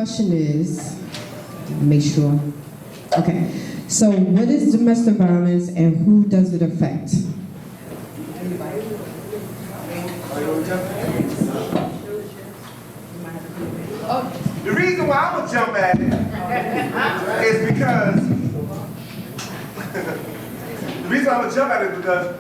question is, make sure. Okay. So what is domestic violence and who does it affect? The reason why I'm gonna jump at it is because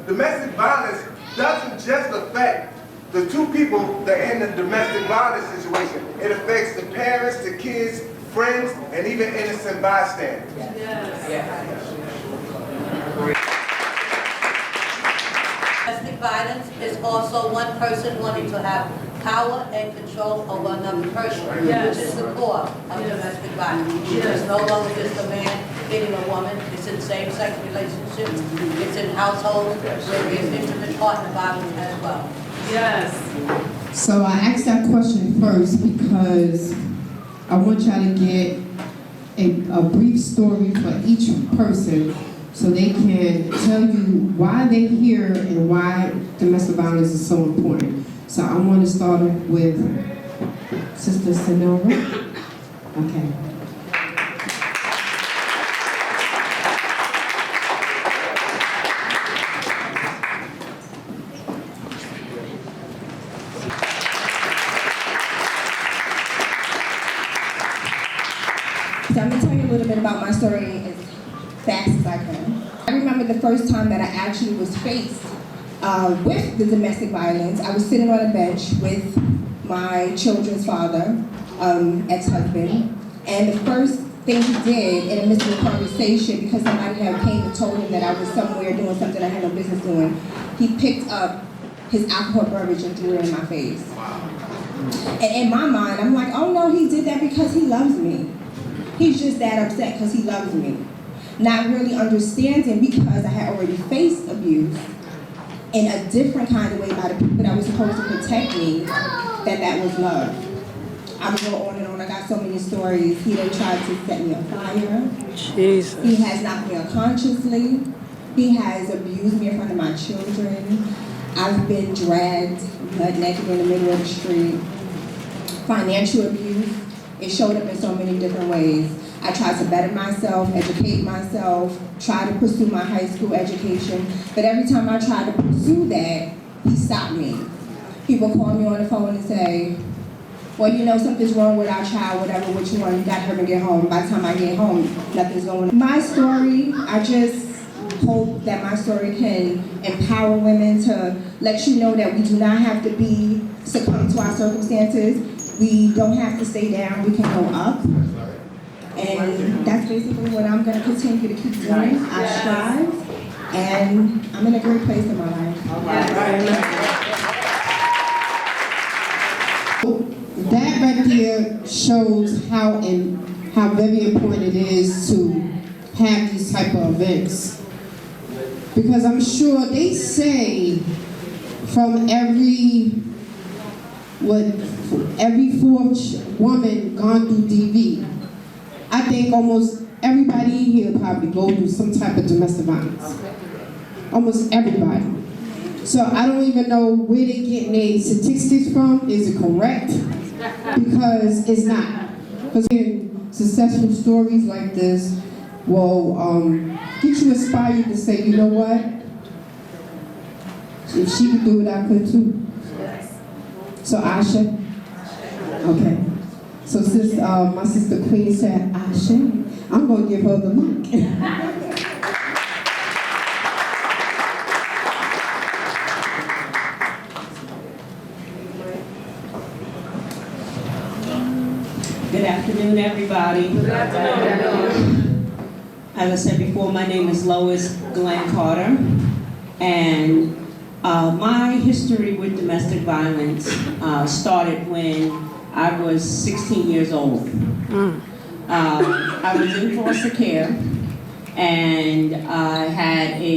domestic violence doesn't just affect the two people that are in the domestic violence situation. It affects the parents, the kids, friends, and even innocent bystanders. Domestic violence is also one person wanting to have power and control over another person, which is the core of domestic violence. It's no longer just a man hitting a woman. It's in same-sex relationships. It's in households where there's intimate partner violence as well. Yes. So I asked that question first because I want y'all to get a brief story for each person so they can tell you why they're here and why domestic violence is so important. So I want to start with Sister Sonora. Okay. So I'm going to tell you a little bit about my story as fast as I can. I remember the first time that I actually was faced with the domestic violence. I was sitting on a bench with my children's father, ex-husband, and the first thing he did in the midst of the conversation, because somebody had came and told him that I was somewhere doing something I had no business doing, he picked up his alcohol beverage and threw it in my face. And in my mind, I'm like, oh no, he did that because he loves me. He's just that upset because he loves me. Not really understanding, because I had already faced abuse in a different kind of way by the people that were supposed to protect me, that was love. I would go on and on. I got so many stories. He done tried to set me on fire. Jesus. He has knocked me unconsciously. He has abused me in front of my children. I've been dragged butt naked in the middle of the street. Financial abuse. It showed up in so many different ways. I tried to better myself, educate myself, try to pursue my high school education, but every time I tried to pursue that, he stopped me. People call me on the phone and say, well, you know, something's wrong with our child, whatever, which one, you got her to get home. By the time I get home, nothing's going on. My story, I just hope that my story can empower women to let you know that we do not have to succumb to our circumstances. We don't have to stay down, we can go up. And that's basically what I'm going to continue to keep doing. I strive, and I'm in a great place in my life. That right there shows how very important it is to have these type of events. Because I'm sure they say from every fourth woman gone through DV, I think almost everybody in here probably go through some type of domestic violence. Almost everybody. So I don't even know where they're getting their statistics from. Is it correct? Because it's not. Because in successful stories like this will get you inspired to say, you know what? If she could do it, I could too. So Asha? Okay. So since my sister Queen said Asha, I'm going to give her the mic. Good afternoon, everybody. Good afternoon. As I said before, my name is Lois Glenn Carter, and my history with domestic violence started when I was 16 years old. I was in foster care, and I had a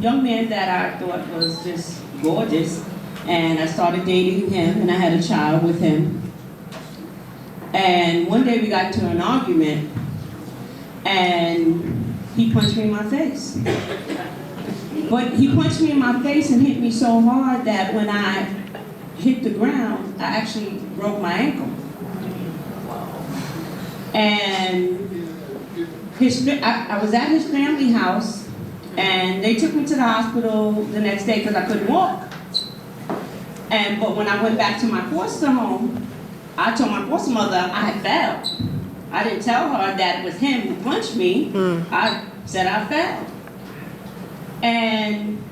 young man that I thought was just gorgeous, and I started dating him, and I had a child with him. And one day we got into an argument, and he punched me in my face. But he punched me in my face and hit me so hard that when I hit the ground, I actually broke my ankle. And I was at his family house, and they took me to the hospital the next day because I couldn't walk. But when I went back to my foster home, I told my foster mother I had failed. I didn't tell her that it was him who punched me. I said I failed. And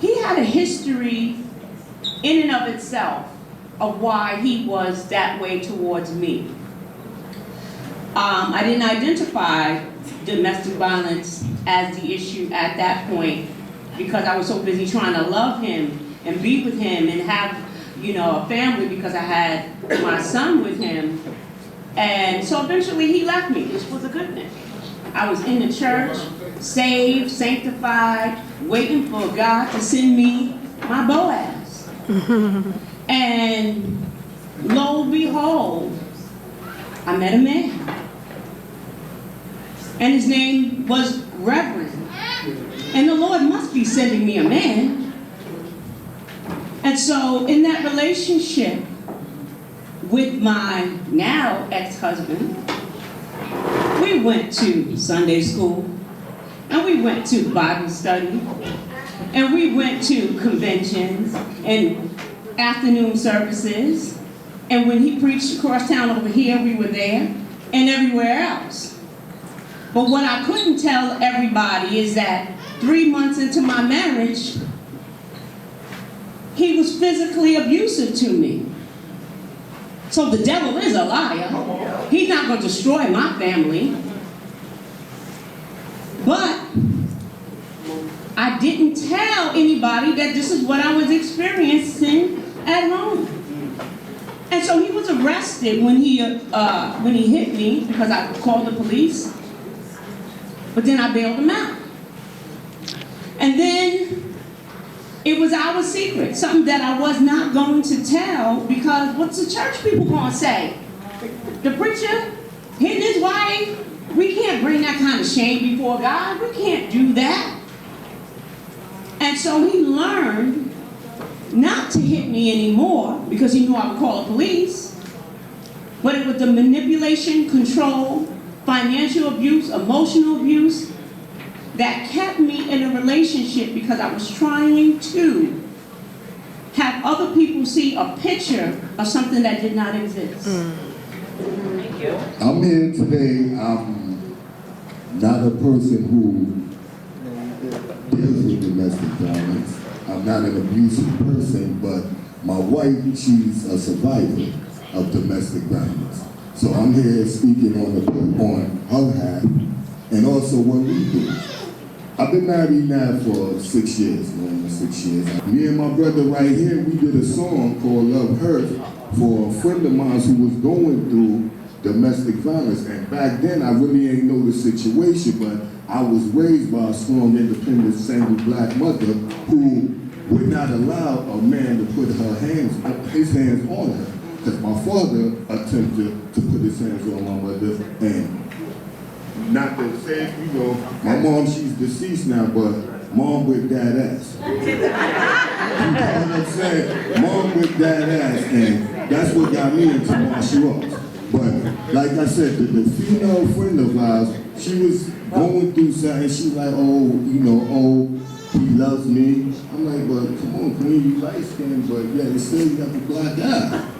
he had a history in and of itself of why he was that way towards me. I didn't identify domestic violence as the issue at that point because I was so busy trying to love him and be with him and have, a family because I had my son with him. And so eventually he left me, which was a good thing. I was in the church, saved, sanctified, waiting for God to send me my Boaz. And lo and behold, I met a man. And his name was Reverend. And the Lord must be sending me a man. And so in that relationship with my now ex-husband, we went to Sunday school, and we went to Bible study, and we went to conventions and afternoon services, and when he preached across town over here, we were there, and everywhere else. But what I couldn't tell everybody is that 3 months into my marriage, he was physically abusive to me. So the devil is a liar. He's not going to destroy my family. But I didn't tell anybody that this is what I was experiencing at home. And so he was arrested when he hit me because I called the police. But then I bailed him out. And then it was our secret, something that I was not going to tell because what's the church people going to say? The preacher hitting his wife? We can't bring that kind of shame before God. We can't do that. And so he learned not to hit me anymore because he knew I would call the police. But it was the manipulation, control, financial abuse, emotional abuse that kept me in a relationship because I was trying to have other people see a picture of something that did not exist. Thank you. I'm here today. I'm not a person who deals with domestic violence. I'm not an abusive person, but my wife, she's a survivor of domestic violence. So I'm here speaking on her half and also what we do. I've been married now for 6 years, going on 6 years. Me and my brother right here, we did a song called Love Hurts for a friend of mine who was going through domestic violence. And back then, I really ain't know the situation, but I was raised by a strong, independent, single black mother who would not allow a man to put his hands on her. Because my father attempted to put his hands on my mother, and not to say, my mom, she's deceased now, but mom with dad ass. You know what I'm saying? Mom with dad ass, and that's what got me into martial arts. But like I said, the female friend of ours, she was going through something. She like, he loves me. I'm like, but come on, queen, you light skinned, but yeah, it's still you have a black eye.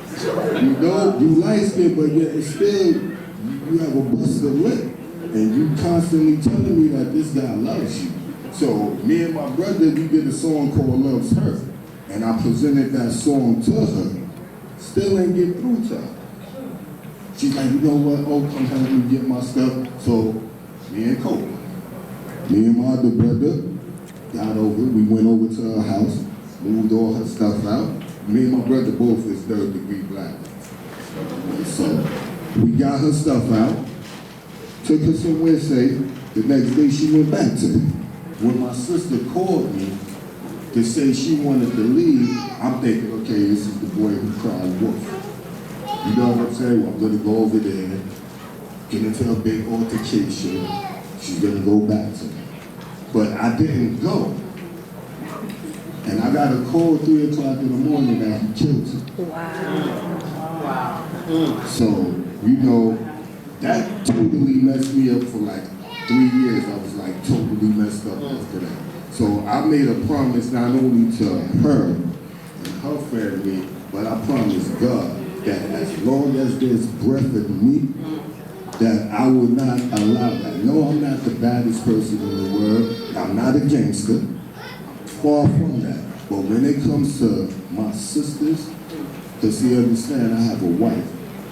You light skinned, but yeah, it's still you have a busted lip. And you constantly telling me that this guy loves you. So me and my brother, we did a song called Love's Hurt. And I presented that song to her. Still ain't get through to her. She's like, you know what? Oh, come help me get my stuff. So me and Cole, me and my other brother got over. We went over to her house, moved all her stuff out. Me and my brother both is 3rd degree black. So we got her stuff out. Took her somewhere safe. The next day she went back to me. When my sister called me to say she wanted to leave, I'm thinking, okay, this is the boy who cried wolf. You know what I'm saying? Well, I'm gonna go over there, get into a big altercation. She's gonna go back to me. But I didn't go. And I got a call 3 o'clock in the morning that he killed her. Wow. So, that totally messed me up for like 3 years. I was like totally messed up after that. So I made a promise not only to her and her family, but I promised God that as long as there's breath in me, that I will not allow that. No, I'm not the baddest person in the world. I'm not a gangster. Far from that. But when it comes to my sisters, because you understand, I have a wife,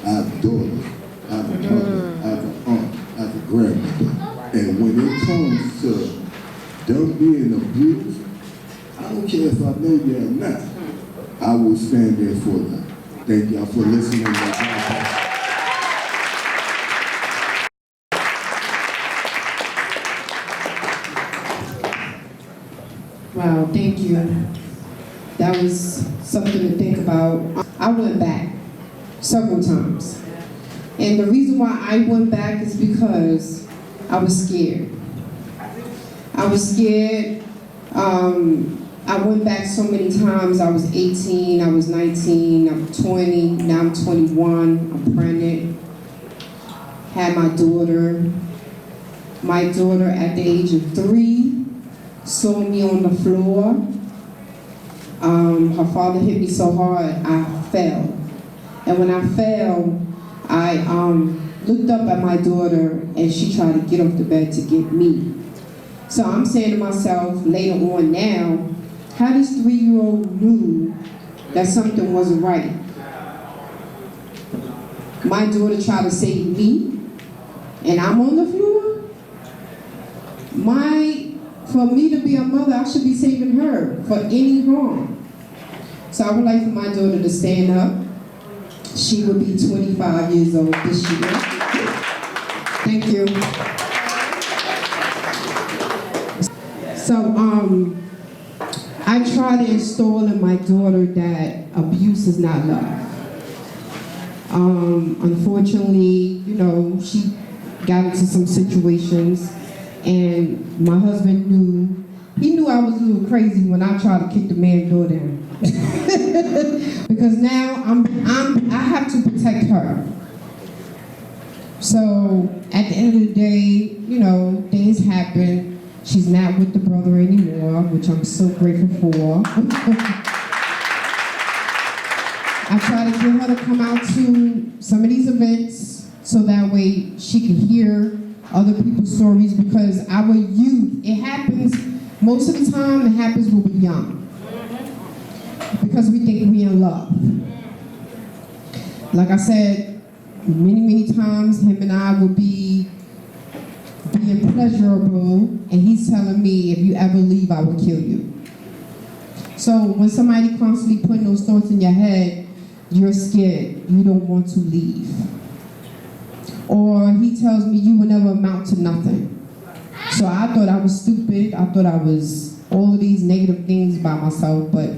I have a daughter, I have a mother, I have an aunt, I have a grandmother. And when it comes to them being abused, I don't care if I know you or not, I will stand there for them. Thank y'all for listening. Wow, thank you. That was something to think about. I went back several times. And the reason why I went back is because I was scared. I was scared. I went back so many times. I was 18, I was 19, I'm 20, now I'm 21, I'm pregnant. Had my daughter. My daughter at the age of 3 saw me on the floor. Her father hit me so hard, I fell. And when I fell, I looked up at my daughter and she tried to get off the bed to get me. So I'm saying to myself later on now, how this 3-year-old knew that something wasn't right. My daughter tried to save me and I'm on the floor. For me to be a mother, I should be saving her for any harm. So I would like for my daughter to stand up. She will be 25 years old this year. Thank you. So I try to install in my daughter that abuse is not love. Unfortunately, you know, she got into some situations and my husband he knew I was a little crazy when I tried to kick the man's door down. Because now I have to protect her. So at the end of the day, you know, things happen. She's not with the brother anymore, which I'm so grateful for. I try to get her to come out to some of these events so that way she can hear other people's stories, because our youth, it happens, most of the time it happens when we're young. Because we think we're in love. Like I said, many times him and I would be being pleasurable and he's telling me, if you ever leave, I will kill you. So when somebody constantly putting those thoughts in your head, you're scared, you don't want to leave. Or he tells me you will never amount to nothing. So I thought I was stupid, I thought I was all of these negative things by myself, but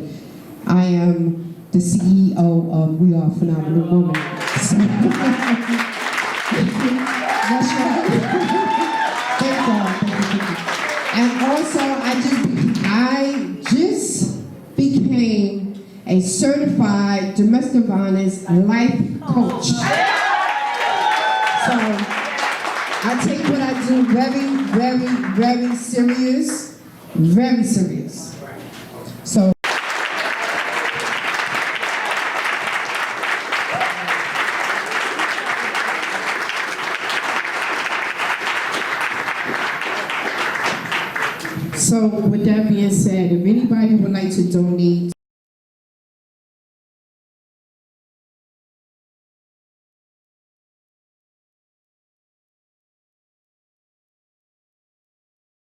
I am the CEO of We Are Phenomenal Women. So that's right. Thank God. And also, I just became a certified domestic violence life coach. So I take what I do very serious, very serious. So. So with that being said, if anybody would like to donate